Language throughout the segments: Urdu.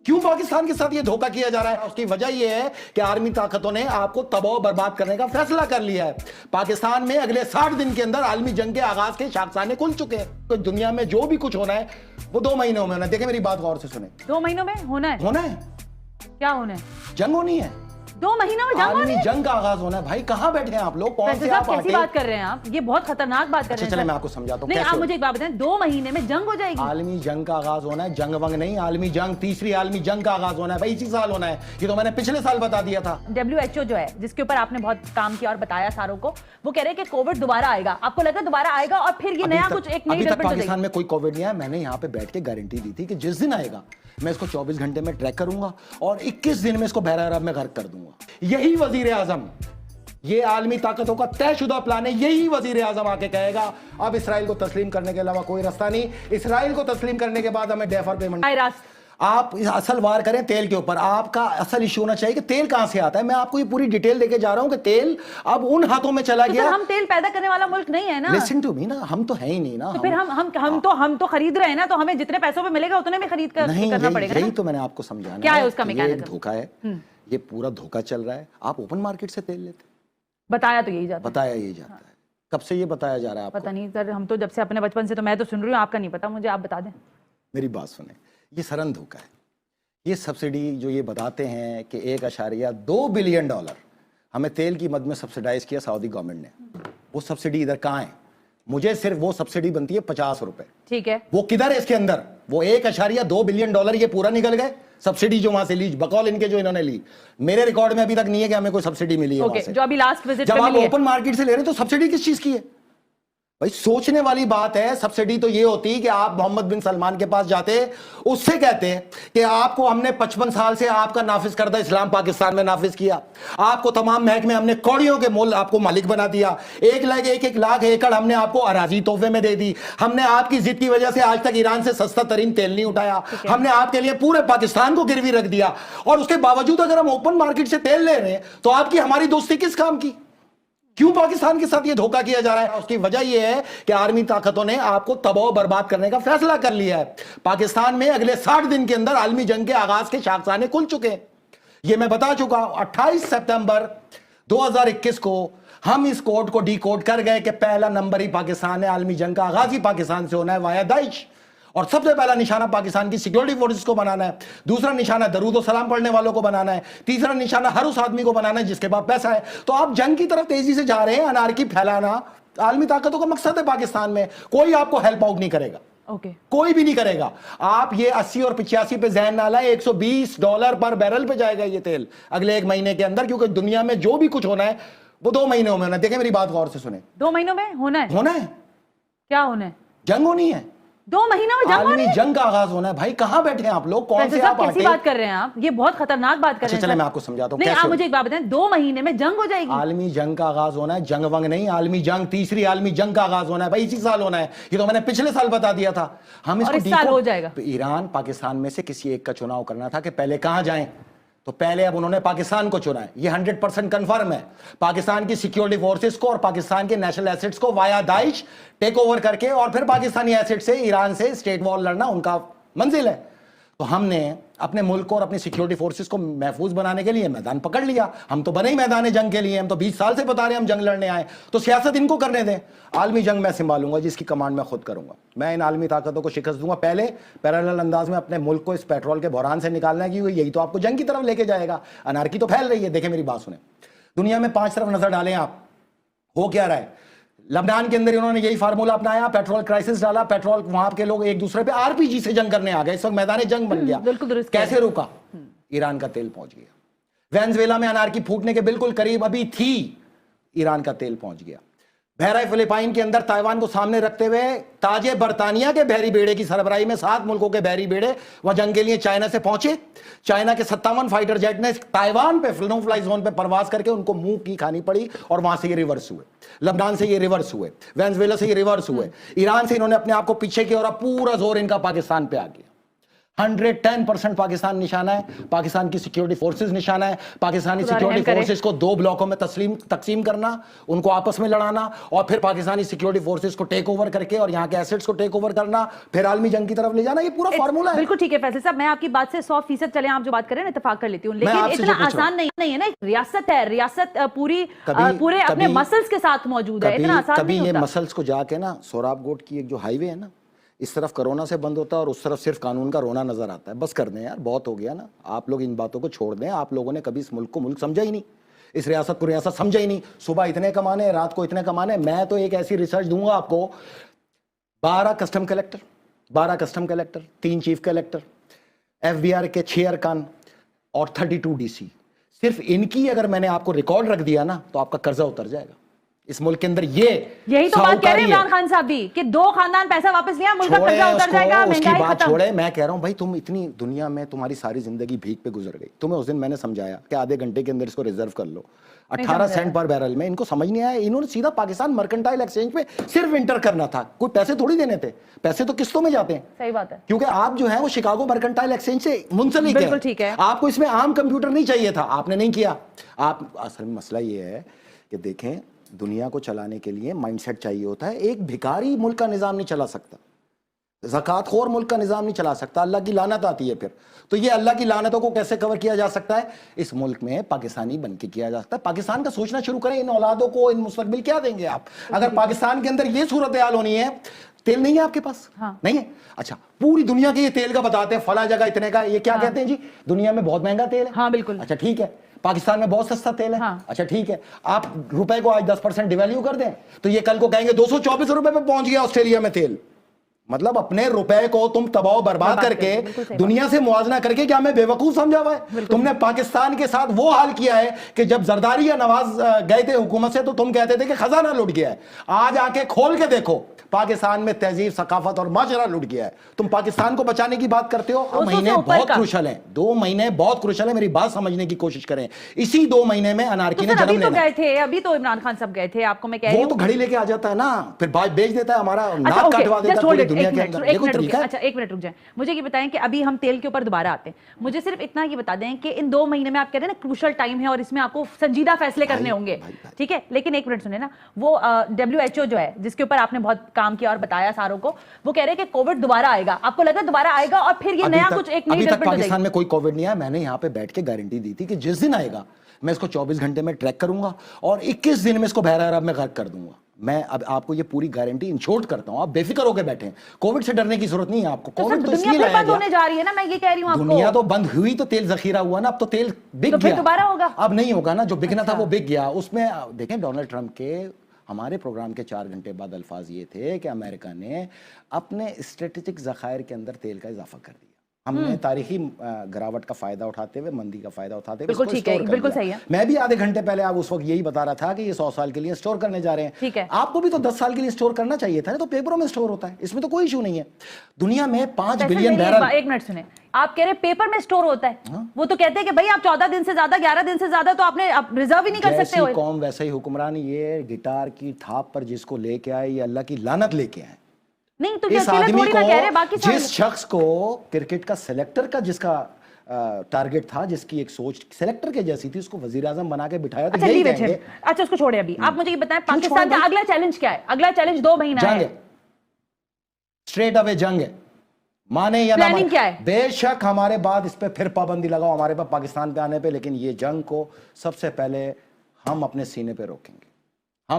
کیوں پاکستان کے ساتھ یہ دھوکہ کیا جا رہا ہے؟ اس کی وجہ یہ ہے کہ عالمی طاقتوں نے آپ کو تباہ و برباد کرنے کا فیصلہ کر لیا ہے۔ پاکستان میں اگلے 60 دن کے اندر عالمی جنگ کے آغاز کے شاخسانے کھل چکے ہیں۔ تو دنیا میں جو بھی کچھ ہونا ہے وہ 2 مہینوں میں ہونا ہے۔ دیکھیں میری بات غور سے سنیں، 2 مہینوں میں ہونا ہے۔ ہونا ہے، کیا ہونا ہے؟ جنگ ہونی ہے، 2 مہینوں میں جنگ ہونی عالمی ہے؟ جنگ کا آغاز ہونا ہے۔ بھائی کہاں بیٹھے ہیں آپ لوگ؟ کون سے آپ کیسی بات کر رہے ہیں آپ؟ یہ بہت خطرناک بات کر رہے ہیں۔ چلیں میں آپ کو سمجھاتا ہوں نہیں، آپ مجھے ایک بات بتائیں، 2 مہینے میں جنگ ہو جائے گی؟ عالمی جنگ کا آغاز ہونا ہے، جنگ ونگ نہیں، عالمی جنگ، تیسری عالمی جنگ کا آغاز ہونا ہے بھائی، اسی سال ہونا ہے۔ یہ تو میں نے پچھلے سال بتا دیا تھا۔ WHO جو ہے جس کے اوپر آپ نے بہت کام کیا اور بتایا ساروں کو، وہ کہہ رہے ہیں کہ کووڈ دوبارہ آئے گا۔ آپ کو لگا دوبارہ آئے گا اور پھر یہ نیا کچھ ایک نئی ابھی تک ڈیولپمنٹ پاکستان میں کوئی کووڈ نہیں آیا۔ میں نے یہاں پہ بیٹھ کے گارنٹی دی تھی کہ جس دن آئے گا میں اس کو 24 گھنٹے میں ٹریک کروں گا اور 21 دن میں اس کو بحر عرب میں غرق کر دوں گا۔ یہی وزیر اعظم، یہ عالمی طاقتوں کا طے شدہ پلان ہے، یہی وزیر اعظم آ کے کہے گا اب اسرائیل کو تسلیم کرنے کے علاوہ کوئی راستہ نہیں۔ اسرائیل کو تسلیم کرنے کے بعد ہمیں ڈیفر پیمنٹ۔ آپ اصل وار کریں تیل کے اوپر۔ آپ کا اصل ایشو ہونا چاہیے کہ تیل کہاں سے آتا ہے۔ میں آپ کو یہ پوری ڈیٹیل دے کے جا رہا ہوں کہ تیل اب ان ہاتھوں میں چلا گیا۔ ہم تیل پیدا کرنے والا ملک نہیں ہے نا۔ لسن ٹو می نا، ہم تو ہیں ہی نہیں نا۔ پھر ہم تو خرید رہے ہیں نا، تو ہمیں جتنے پیسوں پہ ملے گا اتنے میں خرید کرنا پڑے گا۔ یہی تو میں نے آپ کو سمجھانا ہے۔ کیا ہے اس کا یہ میکانزم؟ دھوکا ہے، یہ پورا دھوکا چل رہا ہے۔ آپ اوپن مارکیٹ سے تیل لیتے، بتایا تو یہی جاتا ہے۔ بتایا یہی جاتا ہے۔ کب سے یہ بتایا جا رہا ہے آپ کو؟ پتہ نہیں سر، ہم تو جب سے اپنے بچپن سے، تو میں تو سن رہی ہوں، آپ کا نہیں پتا مجھے، آپ بتا دیں۔ میری بات سنیں، یہ سرن دھوکا ہے۔ یہ سبسڈی جو یہ بتاتے ہیں کہ 1.2 بلین ڈالر ہمیں تیل کی مد میں سبسڈائز کیا سعودی گورنمنٹ نے، وہ سبسڈی ادھر کہاں ہے؟ مجھے صرف وہ سبسڈی بنتی ہے 50 روپے۔ ٹھیک ہے، وہ کدھر ہے اس کے اندر؟ وہ 1.2 بلین ڈالر یہ پورا نکل گئے سبسڈی جو وہاں سے لی، بقول ان کے جو انہوں نے لی۔ میرے ریکارڈ میں ابھی تک نہیں ہے کہ ہمیں کوئی سبسڈی ملی ہے وہاں سے۔ جو ابھی لاسٹ وزٹ جب پہ آپ ملی ہے۔ اوپن مارکیٹ سے لے رہے ہیں تو سبسڈی کس چیز کی ہے بھائی؟ سوچنے والی بات ہے۔ سبسڈی تو یہ ہوتی کہ آپ محمد بن سلمان کے پاس جاتے، اس سے کہتے کہ آپ کو ہم نے 55 سال سے آپ کا نافذ کردہ اسلام پاکستان میں نافذ کیا، آپ کو تمام محکمے ہم نے کوڑیوں کے مول آپ کو مالک بنا دیا، 1 لاکھ ایکڑ ہم نے آپ کو اراضی تحفے میں دے دی، ہم نے آپ کی ضد کی وجہ سے آج تک ایران سے سستا ترین تیل نہیں اٹھایا، ہم نے آپ کے لیے پورے پاکستان کو گروی رکھ دیا، اور اس کے باوجود اگر ہم اوپن مارکیٹ سے تیل لے رہے ہیں تو آپ کی ہماری دوستی کس کام کی؟ کیوں پاکستان کے ساتھ یہ دھوکہ کیا جا رہا ہے؟ اس کی وجہ یہ ہے کہ عالمی طاقتوں نے آپ کو تباہ و برباد کرنے کا فیصلہ کر لیا ہے۔ پاکستان میں اگلے 60 دن کے اندر عالمی جنگ کے آغاز کے شاخسانے کھل چکے ہیں۔ یہ میں بتا چکا ہوں۔ 28 سپتمبر 2021 کو ہم اس کوڈ کو ڈی کوڈ کر گئے کہ پہلا نمبر ہی پاکستان ہے، عالمی جنگ کا آغاز ہی پاکستان سے ہونا ہے وایا داعش، اور سب سے پہلا نشانہ پاکستان کی سیکیورٹی فورسز کو بنانا ہے، دوسرا نشانہ درود و سلام پڑھنے والوں کو بنانا ہے، تیسرا نشانہ ہر اس آدمی کو بنانا ہے جس کے پاس پیسہ ہے۔ تو آپ جنگ کی طرف تیزی سے جا رہے ہیں، انارکی پھیلانا عالمی طاقتوں کا مقصد ہے پاکستان میں۔ کوئی آپ کو ہیلپ آؤٹ نہیں کرے گا، کوئی بھی نہیں کرے گا۔ آپ یہ 80 اور 85 پہ ذہن نہ لائیں، $120 پر بیرل پہ جائے گا یہ تیل اگلے 1 مہینے کے اندر، کیونکہ دنیا میں جو بھی کچھ ہونا ہے وہ 2 مہینوں میں ہونا ہے۔ دیکھیں میری بات غور سے سنیں، 2 مہینوں میں ہونا ہے۔ ہونا ہے، کیا ہونا ہے؟ جنگ ہونی ہے، 2 مہینوں میں جنگ عالمی جنگ کا آغاز ہونا ہے۔ بھائی کہاں بیٹھے ہیں آپ لوگ؟ کون سے آپ کیسی بات کر رہے ہیں آپ؟ یہ بہت خطرناک بات کر رہے ہیں۔ چلیں میں آپ کو سمجھاتا ہوں۔ نہیں، آپ مجھے ایک بات بتائیں، 2 مہینے میں جنگ ہو جائے گی؟ عالمی جنگ کا آغاز ہونا ہے، جنگ ونگ نہیں، عالمی جنگ، تیسری عالمی جنگ کا آغاز ہونا ہے بھائی، اسی سال ہونا ہے۔ یہ تو میں نے پچھلے سال بتا دیا تھا۔ ہم اس کو سال ہو جائے گا۔ ایران پاکستان میں سے کسی ایک کا چناؤ کرنا تھا کہ پہلے کہاں جائیں، تو پہلے اب انہوں نے پاکستان کو چنا ہے۔ یہ 100% کنفرم ہے۔ پاکستان کی سیکیورٹی فورسز کو اور پاکستان کے نیشنل ایسٹس کو وایا داعش ٹیک اوور کر کے اور پھر پاکستانی ایسٹ سے ایران سے اسٹیٹ وار لڑنا ان کا منزل ہے۔ تو ہم نے اپنے ملک کو اور اپنی سیکیورٹی فورسز کو محفوظ بنانے کے لیے میدان پکڑ لیا۔ ہم تو بنے ہی میدان جنگ کے لیے، ہم تو 20 سال سے بتا رہے ہیں ہم جنگ لڑنے آئے، تو سیاست ان کو کرنے دیں۔ عالمی جنگ میں سنبھالوں گا، جس کی کمانڈ میں خود کروں گا۔ میں ان عالمی طاقتوں کو شکست دوں گا، پہلے پیرالل انداز میں اپنے ملک کو اس پیٹرول کے بحران سے نکالنا ہے، کیونکہ یہی تو آپ کو جنگ کی طرف لے کے جائے گا۔ انارکی تو پھیل رہی ہے۔ دیکھیں میری بات سنیں، دنیا میں 5 طرف نظر ڈالیں آپ، ہو کیا رہا ہے؟ لبنان کے اندر انہوں نے یہی فارمولہ اپنایا، پیٹرول کرائسس ڈالا، پیٹرول وہاں کے لوگ ایک دوسرے پہ RPG سے جنگ کرنے آ گئے، اس وقت میدان جنگ بن گیا۔ بالکل درست۔ کیسے روکا؟ ایران کا تیل پہنچ گیا۔ وینزویلا میں انارکی پھوٹنے کے بالکل قریب ابھی تھی، ایران کا تیل پہنچ گیا۔ بحیرہ فلپائن کے اندر تائیوان کو سامنے رکھتے ہوئے تاج برطانیہ کے بحری بیڑے کی سربراہی میں 7 ملکوں کے بحری بیڑے وہاں جنگ کے لیے چائنا سے پہنچے۔ چائنا کے 57 فائٹر جیٹ نے تائیوان پہ نو فلائی زون پہ پرواز کر کے ان کو منہ کی کھانی پڑی، اور وہاں سے یہ ریورس ہوئے، لبنان سے یہ ریورس ہوئے، وینزویلا سے یہ ریورس ہوئے، ایران سے انہوں نے اپنے آپ کو پیچھے کیا، اور اب پورا زور ان کا پاکستان پہ آ گیا۔ 110% پاکستان نشانہ ہے, پاکستان کی سیکیورٹی فورسز نشانہ ہے, پاکستانی سیکیورٹی فورسز کو 2 بلاکوں میں تقسیم کرنا, ان کو آپس میں لڑانا, اور پھر پاکستانی سیکیورٹی فورسز کو ٹیک اوور کر کے اور یہاں کے ایسٹس کو ٹیک اوور کرنا, پھر عالمی جنگ کی طرف لے جانا, یہ پورا فارمولا ہے. بالکل ٹھیک ہے فیصل صاحب, میں آپ کی بات سے 100% چلیں, آپ جو بات کر رہے ہیں اتفاق کر لیتی ہوں, لیکن اتنا آسان نہیں ہے نا. ریاست ہے, ریاست پورے اپنے مسلز کے ساتھ موجود ہے, اتنا آسان نہیں ہوتا. کبھی یہ مسلز کو جا کے نا سوراب گوٹ کی ایک جو ہائی وے ہے نا, اس طرف کرونا سے بند ہوتا ہے اور اس طرف صرف قانون کا رونا نظر آتا ہے. بس کر دیں یار, بہت ہو گیا نا, آپ لوگ ان باتوں کو چھوڑ دیں. آپ لوگوں نے کبھی اس ملک کو ملک سمجھا ہی نہیں, اس ریاست کو ریاست سمجھا ہی نہیں. صبح اتنے کمانے, رات کو اتنے کمانے. میں تو ایک ایسی ریسرچ دوں گا آپ کو, 12 custom collector, 3 chief collector, FBR کے 6 ارکان اور 32 DC, صرف ان کی اگر میں نے آپ کو ریکارڈ رکھ دیا نا تو آپ کا قرضہ اتر جائے گا. اس ملک کے اندر یہی تو بات کہہ رہے ہیں عمران خان صاحب بھی, کہ 2 خاندان پیسہ واپس لیا, ملک کا قرضہ اتر جائے گا, مہنگائی ختم. چھوڑے, میں کہہ رہا ہوں بھائی, تم اتنی دنیا میں تمہاری ساری زندگی بھیک پہ گزر گئی. تمہیں اس دن میں نے سمجھایا کہ آدھے گھنٹے کے اندر اس کو ریزرو کر لو, 18 سینٹ پر بیرل میں. ان کو سمجھ نہیں آیا, انہوں نے سیدھا پاکستان مرکنٹائل ایکسچینج پہ صرف انٹر کرنا تھا, کوئی پیسے تھوڑی دینے تھے. پیسے تو قسطوں میں جاتے ہیں. صحیح بات ہے, کیونکہ آپ جو ہیں وہ شکاگو مرکنٹائل ایکسچینج سے منسلک بالکل ٹھیک ہے. آپ کو اس میں عام کمپیوٹر نہیں چاہیے تھا, آپ نے نہیں کیا. آپ اصل میں مسئلہ یہ ہے کہ دیکھیں, دنیا کو چلانے کے لیے مائنڈ سیٹ چاہیے ہوتا ہے. ایک بھکاری ملک کا نظام نہیں چلا سکتا, زکوٰۃ خور ملک کا نظام نہیں چلا سکتا. اللہ کی لعنت آتی ہے پھر. تو یہ اللہ کی لعنتوں کو کیسے کور کیا جا سکتا ہے؟ اس ملک میں پاکستانی بن کے کیا جا سکتا ہے. پاکستان کا سوچنا شروع کریں, ان اولادوں کو ان مستقبل کیا دیں گے آپ. اگر پاکستان کے اندر یہ صورتحال ہونی ہے, تیل نہیں ہے آپ کے پاس, نہیں ہے, اچھا پوری دنیا کے یہ تیل کا بتاتے ہیں, فلاں جگہ اتنے کا, یہ کیا کہتے ہیں جی, دنیا میں بہت مہنگا تیل ہے. ہاں بالکل, اچھا ٹھیک ہے, پاکستان میں بہت سستا تیل ہے. اچھا ٹھیک ہے, آپ روپے کو آج 10% ڈیویلیو کر دیں تو یہ کل کو کہیں گے 224 روپے پہ پہنچ گیا آسٹریلیا میں تیل. مطلب اپنے روپے کو تم تباہ و برباد کر کے دنیا سے موازنہ کر کے کیا ہمیں بے وقوف سمجھا ہوا ہے؟ تم نے پاکستان کے ساتھ وہ حال کیا ہے کہ جب زرداری یا نواز گئے تھے حکومت سے تو تم کہتے تھے کہ خزانہ لٹ گیا ہے. آج آ کے کھول کے دیکھو, پاکستان میں تہذیب, ثقافت اور معاشرہ لٹ گیا ہے. تم پاکستان کو بچانے کی بات کرتے ہو. 2 مہینے بہت کروشل ہیں, 2 مہینے بہت کروشل ہیں, میری بات سمجھنے کی کوشش کریں. اسی 2 مہینے میں انارکی نے جنم لینا ہے. ابھی تو عمران خان صاحب گئے تھے, آپ کو میں کہہ رہی ہوں, وہ تو گھڑی لے کے آ جاتا ہے نا, پھر بیچ دیتا ہے, ہمارا ناک کٹوا دیتا ہے پوری دنیا کے اندر. اچھا 1 منٹ رک جائیں, مجھے یہ بتائیں کہ ابھی ہم تیل کے اوپر دوبارہ آتے ہیں. مجھے صرف اتنا یہ بتا دیں کہ ان 2 مہینے میں آپ کہہ رہے ہیں نا کروشل ٹائم ہے اور اس میں آپ کو سنجیدہ فیصلے کرنے ہوں گے, ٹھیک ہے, لیکن 1 منٹ سنیں نا, وہ WHO جو ہے جس کے اوپر آپ نے بہت کام کیا اور بتایا ساروں کو, وہ کہہ رہے ہیں کہ کووڈ دوبارہ آئے گا. آپ کو لگا دوبارہ آئے گا اور پھر یہ نیا کچھ ایک نئی ڈیولپمنٹ ہو جائے گی؟ پاکستان میں کوئی کووڈ نہیں آیا. میں نے یہاں پہ بیٹھ کے گارنٹی دی تھی کہ جس دن آئے گا میں اس کو 24 گھنٹے میں ٹریک کروں گا اور 21 دن میں اس کو بحیرہ عرب میں غرق کر دوں گا. میں اب آپ کو یہ پوری گارنٹی انشورڈ کرتا ہوں, آپ بے فکر ہو کے بیٹھیں. کووڈ سے ڈرنے کی ضرورت نہیں ہے آپ کو. کووڈ تو اس لیے بند ہونے جا رہی ہے نا, میں یہ کہہ رہی ہوں آپ کو. دنیا تو بند ہوئی تو تیل ذخیرہ ہوا نا, اب تو تیل بک گیا, دوبارہ ہوگا. اب نہیں ہوگا نا, جو بکنا تھا وہ بک گیا. اس میں دیکھیں ڈونلڈ ٹرمپ کے ہمارے پروگرام کے 4 گھنٹے بعد الفاظ یہ تھے کہ امریکہ نے اپنے اسٹریٹجک ذخائر کے اندر تیل کا اضافہ کر دیا. ہم نے تاریخی گراوٹ کا فائدہ اٹھاتے ہوئے, مندی کا فائدہ اٹھاتے ہوئے, بالکل ٹھیک ہے, بالکل صحیح ہے. میں بھی آدھے گھنٹے پہلے آپ اس وقت یہی بتا رہا تھا کہ یہ 100 سال کے لیے سٹور کرنے جا رہے ہیں. ٹھیک ہے, آپ کو بھی تو 10 سال کے لیے سٹور کرنا چاہیے تھا, تو پیپروں میں سٹور ہوتا ہے, اس میں تو کوئی ایشو نہیں ہے. دنیا میں 5 بلین بیرل. 1 منٹ سنیں, آپ کہہ رہے پیپر میں سٹور ہوتا ہے, وہ تو کہتے ہیں کہ بھائی آپ 14 دن سے زیادہ, 11 دن سے زیادہ تو آپ نے ریزرو ہی نہیں کر سکتے. جیسی قوم ویسا ہی حکمران. یہ گٹار کی تھاپ پر جس کو لے کے آئے, یہ اللہ کی لعنت لے کے آئے. نہیں تو اس آدمی کو, جس شخص کو کرکٹ کا سلیکٹر کا جس کا ٹارگٹ تھا, جس کی ایک سوچ سلیکٹر کے جیسی تھی, اس کو وزیر اعظم بنا کے بٹھایا تو یہی کہیں گے. اچھا اس کو چھوڑیں ابھی, آپ مجھے یہ بتائیں پاکستان کا اگلا چیلنج کیا ہے؟ اگلا چیلنج 2 مہینہ ہے, اسٹریٹ اوے جنگ ہے, مانے یا نہ مانے. بے شک ہمارے بعد اس پہ پھر پابندی لگاؤ ہمارے پاس پاکستان پہ آنے پہ, لیکن یہ جنگ کو سب سے پہلے ہم اپنے سینے پہ روکیں گے.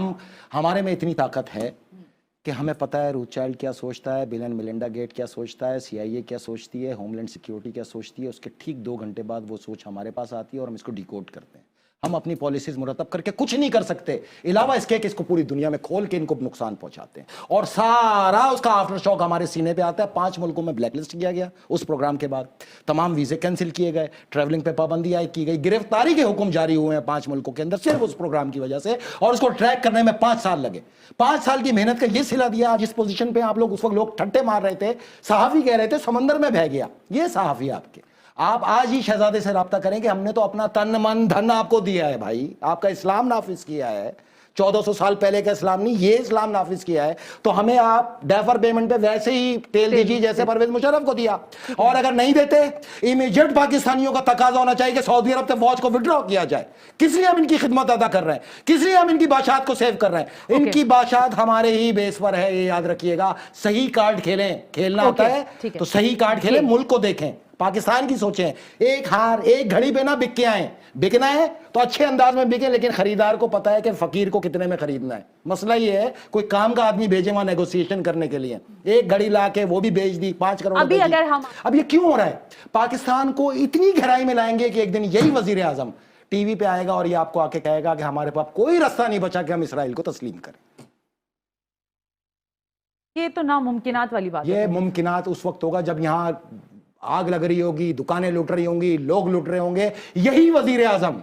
ہمارے میں اتنی طاقت ہے کہ ہمیں پتہ ہے روتھ چائلڈ کیا سوچتا ہے, بل اینڈ میلنڈا گیٹ کیا سوچتا ہے, CIA کیا سوچتی ہے, ہوم لینڈ سیکیورٹی کیا سوچتی ہے. اس کے ٹھیک 2 گھنٹے بعد وہ سوچ ہمارے پاس آتی ہے اور ہم اس کو ڈیکوڈ کرتے ہیں. ہم اپنی پالیسیز مرتب کر کے کچھ نہیں کر سکتے علاوہ اس کے کہ اس کو پوری دنیا میں کھول کے ان کو نقصان پہنچاتے ہیں, اور سارا اس کا آفٹر شاک ہمارے سینے پہ آتا ہے. 5 ملکوں میں بلیک لسٹ کیا گیا اس پروگرام کے بعد, تمام ویزے کینسل کیے گئے, ٹریولنگ پہ پابندی عائد کی گئی, گرفتاری کے حکم جاری ہوئے ہیں 5 ملکوں کے اندر صرف اس پروگرام کی وجہ سے, اور اس کو ٹریک کرنے میں 5 سال لگے. 5 سال کی محنت کا یہ صلہ دیا. آج اس پوزیشن پہ آپ لوگ, اس وقت لوگ ٹھٹے مار رہے تھے, صحافی کہہ رہے تھے سمندر میں بہہ گیا. یہ صحافی آپ کے, آپ آج ہی شہزادے سے رابطہ کریں کہ ہم نے تو اپنا تن من دھن آپ کو دیا ہے بھائی, آپ کا اسلام نافذ کیا ہے, 1400 سال پہلے کا اسلام نہیں، یہ اسلام نافذ کیا ہے، تو ہمیں آپ ڈیفر پیمنٹ پہ ویسے ہی تیل دیجیے جیسے پرویز مشرف کو دیا، اور اگر نہیں دیتے امیجیٹ پاکستانیوں کا تقاضا ہونا چاہیے کہ سعودی عرب سے فوج کو وڈرا کیا جائے۔ کس لیے ہم ان کی خدمت ادا کر رہے ہیں، کس لیے ہم ان کی بادشاہت کو سیو کر رہے ہیں؟ ان کی بادشاہت ہمارے ہی بیس پر ہے، یہ یاد رکھیے گا۔ صحیح کارڈ کھیلیں، کھیلنا ہوتا ہے تو صحیح کارڈ کھیلیں، ملک کو دیکھیں، پاکستان کی سوچیں، ایک ہار ایک گھڑی پہ نہ بک کے آئیں، بکنا ہے تو اچھے انداز میں بکیں، لیکن خریدار کو پتا ہے کہ فقیر کو کتنے میں خریدنا ہے۔ مسئلہ یہ ہے کوئی کام کا آدمی بھیجے وہاں نیگوسیشن کرنے کے لیے، ایک گھڑی لا کے وہ بھی بیچ دی 5 کروڑ ابھی روپے کی۔ اگر ہم اب یہ کیوں ہو رہا ہے؟ پاکستان کو اتنی گہرائی میں لائیں گے کہ ایک دن یہی وزیر اعظم ٹی وی پہ آئے گا اور یہ آپ کو آ کے کہے گا کہ ہمارے پاس کوئی راستہ نہیں بچا کہ ہم اسرائیل کو تسلیم کریں۔ یہ تو ناممکنات والی بات ہے۔ یہ ممکنات اس وقت ہوگا جب یہاں آگ لگ رہی ہوگی، دکانیں لوٹ رہی ہوں گی، لوگ لوٹ رہے ہوں گے، یہی وزیر اعظم،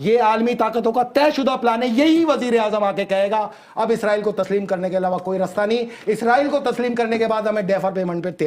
یہ عالمی طاقتوں کا طے شدہ پلان ہے، یہی وزیر اعظم آ کے کہے گا اب اسرائیل کو تسلیم کرنے کے علاوہ کوئی راستہ نہیں، اسرائیل کو تسلیم کرنے کے بعد ہمیں ڈیفر پیمنٹ پہ تیل